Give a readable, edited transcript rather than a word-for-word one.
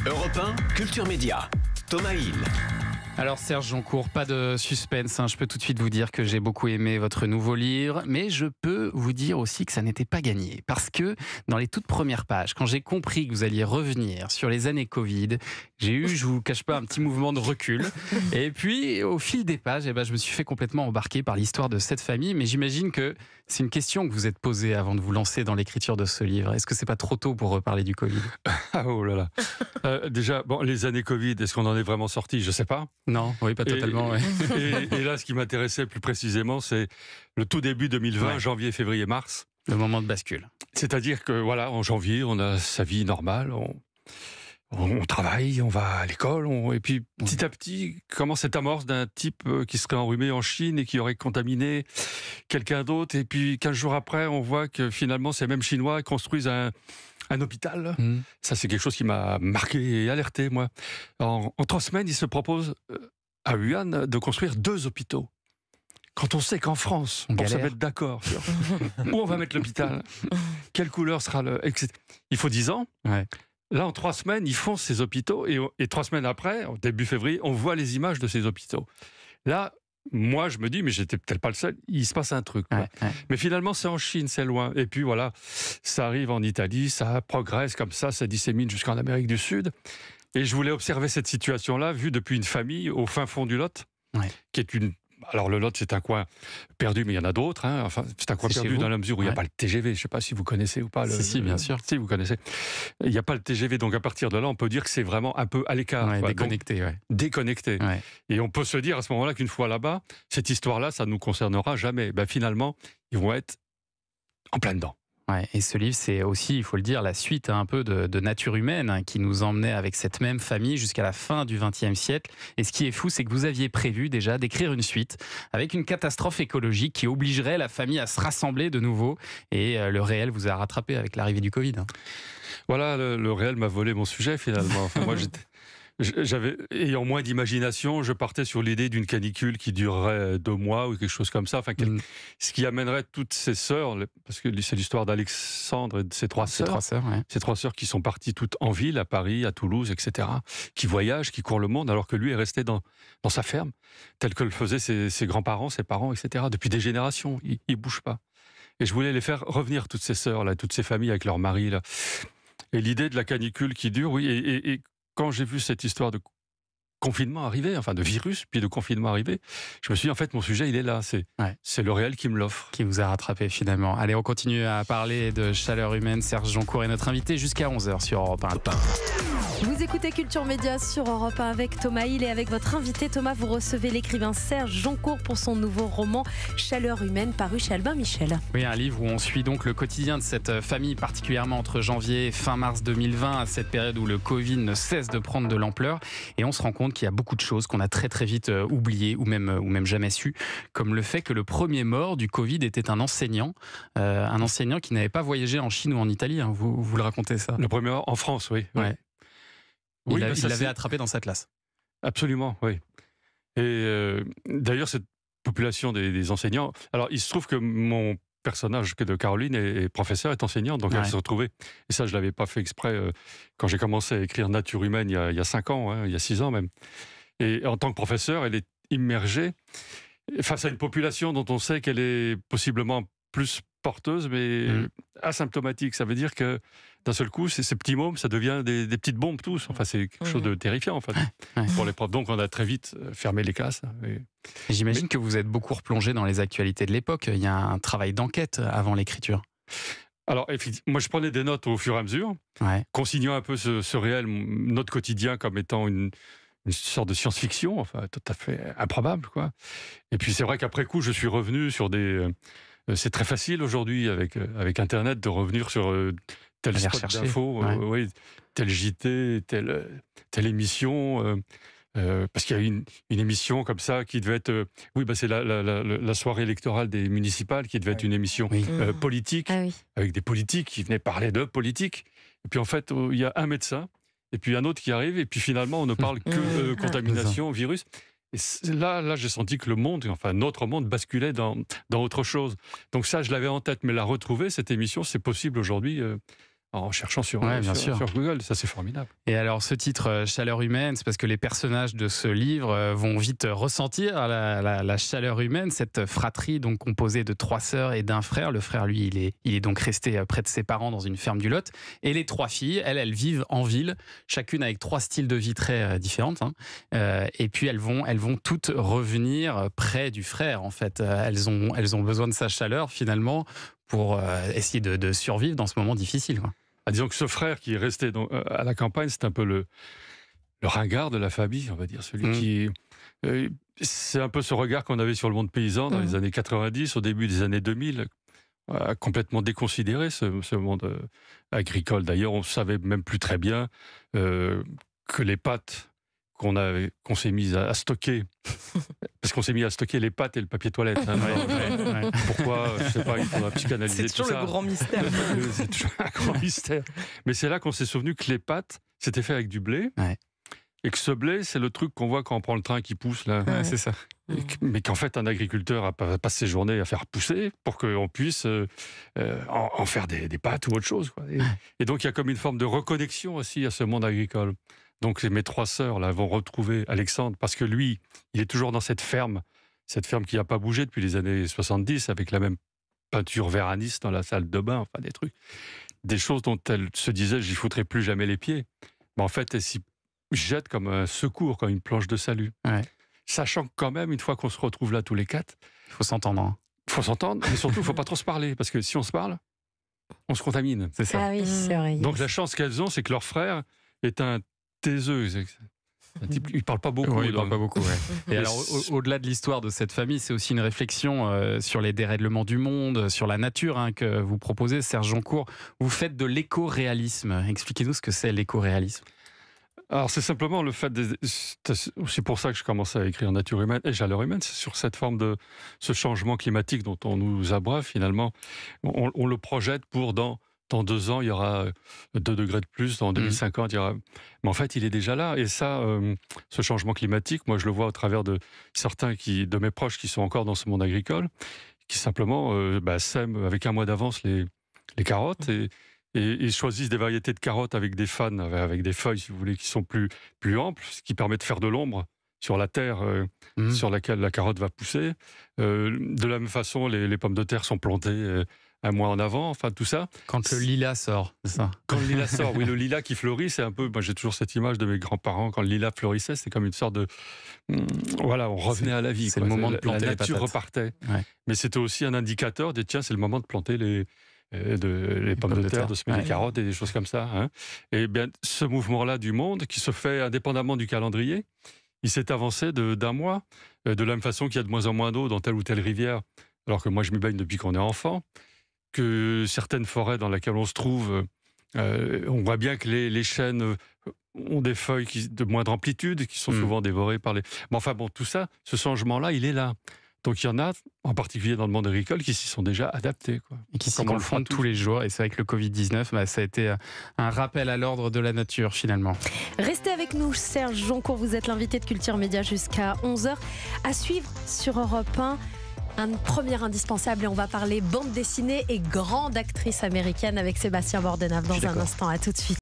Europe 1, Culture Média. Thomas Hill. Alors Serge Joncour, pas de suspense, je peux tout de suite vous dire que j'ai beaucoup aimé votre nouveau livre, mais je peux vous dire aussi que ça n'était pas gagné, parce que dans les toutes premières pages, quand j'ai compris que vous alliez revenir sur les années Covid, j'ai eu, je vous cache pas, un petit mouvement de recul, et puis au fil des pages, je me suis fait complètement embarquer par l'histoire de cette famille, mais j'imagine que c'est une question que vous êtes posée avant de vous lancer dans l'écriture de ce livre. Est-ce que c'est pas trop tôt pour reparler du Covid ? Ah oh là là. Déjà, les années Covid, est-ce qu'on en est vraiment sorti ? Je sais pas. Non, oui, pas totalement. Et là, ce qui m'intéressait plus précisément, c'est le tout début 2020, janvier, février, mars. Le moment de bascule. C'est-à-dire que voilà, en janvier, on a sa vie normale, on travaille, on va à l'école, et puis petit à petit commence cette amorce d'un type qui serait enrhumé en Chine et qui aurait contaminé quelqu'un d'autre. Et puis 15 jours après, on voit que finalement, ces mêmes Chinois construisent un hôpital. Ça, c'est quelque chose qui m'a marqué et alerté, moi. En 3 semaines, il se propose à Wuhan de construire 2 hôpitaux. Quand on sait qu'en France, on se mettre d'accord sur où on va mettre l'hôpital, quelle couleur sera il faut 10 ans. Ouais. Là, en 3 semaines, ils font ces hôpitaux et 3 semaines après, au début février, on voit les images de ces hôpitaux. Là, moi, je me dis, mais j'étais peut-être pas le seul, il se passe un truc. Ouais. Mais finalement, c'est en Chine, c'est loin. Et puis voilà, ça arrive en Italie, ça progresse comme ça dissémine jusqu'en Amérique du Sud. Et je voulais observer cette situation-là, vue depuis une famille au fin fond du Lot, qui est une... Alors le Lot, c'est un coin perdu, mais il y en a d'autres. Enfin, c'est un coin perdu dans la mesure où il n'y a pas le TGV. Je ne sais pas si vous connaissez ou pas. Si, bien sûr. Si, vous connaissez. Il n'y a pas le TGV, donc à partir de là, on peut dire que c'est vraiment un peu à l'écart. Déconnecté. Donc, déconnecté. Ouais. Et on peut se dire à ce moment-là qu'une fois là-bas, cette histoire-là, ça ne nous concernera jamais. Finalement, ils vont être en plein dedans. Ouais, et ce livre, c'est aussi, il faut le dire, la suite un peu de Nature humaine qui nous emmenait avec cette même famille jusqu'à la fin du XXe siècle. Et ce qui est fou, c'est que vous aviez prévu déjà d'écrire une suite avec une catastrophe écologique qui obligerait la famille à se rassembler de nouveau. Et le réel vous a rattrapé avec l'arrivée du Covid. Voilà, le réel m'a volé mon sujet finalement. Enfin, moi, ayant moins d'imagination, je partais sur l'idée d'une canicule qui durerait 2 mois ou quelque chose comme ça. Enfin, ce qui amènerait toutes ces sœurs, parce que c'est l'histoire d'Alexandre et de ses 3 sœurs. Ces 3 sœurs qui sont parties toutes en ville, à Paris, à Toulouse, etc., qui voyagent, qui courent le monde, alors que lui est resté dans sa ferme, tel que le faisaient ses grands-parents, ses parents, etc., depuis des générations. Il ne bouge pas. Et je voulais les faire revenir, toutes ces sœurs, là, toutes ces familles avec leurs maris, là. Et l'idée de la canicule qui dure, oui, et quand j'ai vu cette histoire de confinement arriver, enfin de virus, puis de confinement arriver, je me suis dit, en fait, mon sujet, il est là. C'est le réel qui me l'offre. Qui vous a rattrapé, finalement. Allez, on continue à parler de chaleur humaine. Serge Joncour est notre invité jusqu'à 11h sur Europe 1. Vous écoutez Culture Média sur Europe 1 avec Thomas Hill et avec votre invité Thomas, vous recevez l'écrivain Serge Joncour pour son nouveau roman Chaleur humaine paru chez Albin Michel. Oui, un livre où on suit donc le quotidien de cette famille, particulièrement entre janvier et fin mars 2020, à cette période où le Covid ne cesse de prendre de l'ampleur. Et on se rend compte qu'il y a beaucoup de choses qu'on a très très vite oubliées ou même jamais su, comme le fait que le premier mort du Covid était un enseignant qui n'avait pas voyagé en Chine ou en Italie. Vous le racontez ça. Le premier mort en France, oui. Ouais. Il l'avait attrapé dans sa classe. Absolument, oui. Et d'ailleurs, cette population des enseignants... Alors, il se trouve que mon personnage de Caroline est professeur, est enseignante, donc elle s'est retrouvée. Et ça, je ne l'avais pas fait exprès quand j'ai commencé à écrire Nature humaine il y a 5 ans, il y a 6 ans même. Et en tant que professeur, elle est immergée face à une population dont on sait qu'elle est possiblement plus porteuse, mais asymptomatique. Ça veut dire que d'un seul coup, ces petits mômes, ça devient des petites bombes tous. Enfin, c'est quelque chose de terrifiant en fait, pour les profs. Donc, on a très vite fermé les classes. J'imagine que vous êtes beaucoup replongé dans les actualités de l'époque. Il y a un travail d'enquête avant l'écriture. Alors, moi, je prenais des notes au fur et à mesure, consignant un peu ce réel, notre quotidien, comme étant une sorte de science-fiction, enfin, tout à fait improbable, quoi. Et puis, c'est vrai qu'après coup, je suis revenu sur des... c'est très facile aujourd'hui, avec Internet, de revenir sur tel spot d'info, tel JT, telle émission... parce qu'il y a une émission comme ça qui devait être... c'est la soirée électorale des municipales qui devait être une émission politique, avec des politiques qui venaient parler de politique. Et puis en fait, il y a un médecin, et puis un autre qui arrive, et puis finalement, on ne parle que contamination, virus. Et là, j'ai senti que le monde, enfin notre monde, basculait dans autre chose. Donc ça, je l'avais en tête, mais la retrouver, cette émission, c'est possible aujourd'hui en cherchant sur Google. Ça, c'est formidable. Et alors, ce titre, Chaleur humaine, c'est parce que les personnages de ce livre vont vite ressentir la chaleur humaine, cette fratrie donc composée de 3 sœurs et d'un frère. Le frère, lui, il est donc resté près de ses parents dans une ferme du Lot. Et les 3 filles, elles vivent en ville, chacune avec 3 styles de vie très différentes. Et puis, elles vont toutes revenir près du frère, en fait. Elles ont besoin de sa chaleur, finalement, pour essayer de survivre dans ce moment difficile, quoi. Disons que ce frère qui est resté à la campagne, c'est un peu le ringard de la famille, on va dire, celui qui... c'est un peu ce regard qu'on avait sur le monde paysan dans les années 90, au début des années 2000, complètement déconsidéré ce monde agricole. D'ailleurs, on savait même plus très bien que les pâtes qu'on s'est mis à stocker, parce qu'on s'est mis à stocker les pâtes et le papier toilette. Pourquoi, je ne sais pas, il faudra psychanalyser tout ça. C'est toujours le grand mystère. C'est toujours un grand mystère. Mais c'est là qu'on s'est souvenu que les pâtes, c'était fait avec du blé, et que ce blé, c'est le truc qu'on voit quand on prend le train qui pousse, là. C'est ça. Mais qu'en fait, un agriculteur passe ses journées à faire pousser pour qu'on puisse en faire des pâtes ou autre chose, quoi. Et donc, il y a comme une forme de reconnexion aussi à ce monde agricole. Donc mes 3 sœurs là, vont retrouver Alexandre, parce que lui, il est toujours dans cette ferme qui n'a pas bougé depuis les années 70, avec la même peinture véraniste dans la salle de bain, enfin des choses dont elle se disait, j'y foutrai plus jamais les pieds. Mais en fait, elle s'y jette comme un secours, comme une planche de salut. Sachant que quand même, une fois qu'on se retrouve là tous les 4, il faut s'entendre. Il faut s'entendre, mais surtout, il ne faut pas trop se parler, parce que si on se parle, on se contamine. C'est ça. Ah oui, c'est vrai. Donc la chance qu'elles ont, c'est que leur frère est un taiseux. Il ne parle pas beaucoup. Oui, il parle pas beaucoup, Et alors, au-delà de l'histoire de cette famille, c'est aussi une réflexion sur les dérèglements du monde, sur la nature, que vous proposez, Serge Joncour. Vous faites de l'éco-réalisme. Expliquez-nous ce que c'est l'éco-réalisme. Alors, c'est simplement le fait... C'est pour ça que je commence à écrire Nature humaine et Chaleur humaine. C'est sur cette forme de ce changement climatique dont on nous abreuve, finalement. On le projette pour dans 2 ans, il y aura 2 degrés de plus. En 2050, il y aura... Mais en fait, il est déjà là. Et ça, ce changement climatique, moi, je le vois au travers de certains de mes proches qui sont encore dans ce monde agricole, qui simplement sèment avec 1 mois d'avance les carottes et ils choisissent des variétés de carottes avec des fans, avec des feuilles, si vous voulez, qui sont plus amples, ce qui permet de faire de l'ombre sur la terre sur laquelle la carotte va pousser. De la même façon, les pommes de terre sont plantées 1 mois en avant, enfin tout ça. Quand le lilas sort, c'est ça. Quand le lilas sort, oui, le lilas qui fleurit, c'est un peu... Moi, j'ai toujours cette image de mes grands-parents, quand le lilas fleurissait, c'est comme une sorte de... Voilà, on revenait à la vie. C'est le moment de planter la nature repartait. Mais c'était aussi un indicateur de, tiens, c'est le moment de planter les pommes de terre, de semer les carottes et des choses comme ça. Et bien, ce mouvement-là du monde, qui se fait indépendamment du calendrier, il s'est avancé d'1 mois, de la même façon qu'il y a de moins en moins d'eau dans telle ou telle rivière, alors que moi, je m'y baigne depuis qu'on est enfant, que certaines forêts dans lesquelles on se trouve, on voit bien que les chênes ont des feuilles de moindre amplitude, qui sont souvent dévorées par les... Mais enfin bon, tout ça, ce changement-là, il est là. Donc il y en a, en particulier dans le monde agricole, qui s'y sont déjà adaptés, quoi. Et qui s'y confrontent tous les jours. Et c'est vrai que le Covid-19, ça a été un rappel à l'ordre de la nature, finalement. Restez avec nous, Serge Joncour. Vous êtes l'invité de Culture Média jusqu'à 11h. À suivre sur Europe 1. Un premier indispensable, et on va parler bande dessinée et grande actrice américaine avec Sébastien Bordenave dans un instant. À tout de suite.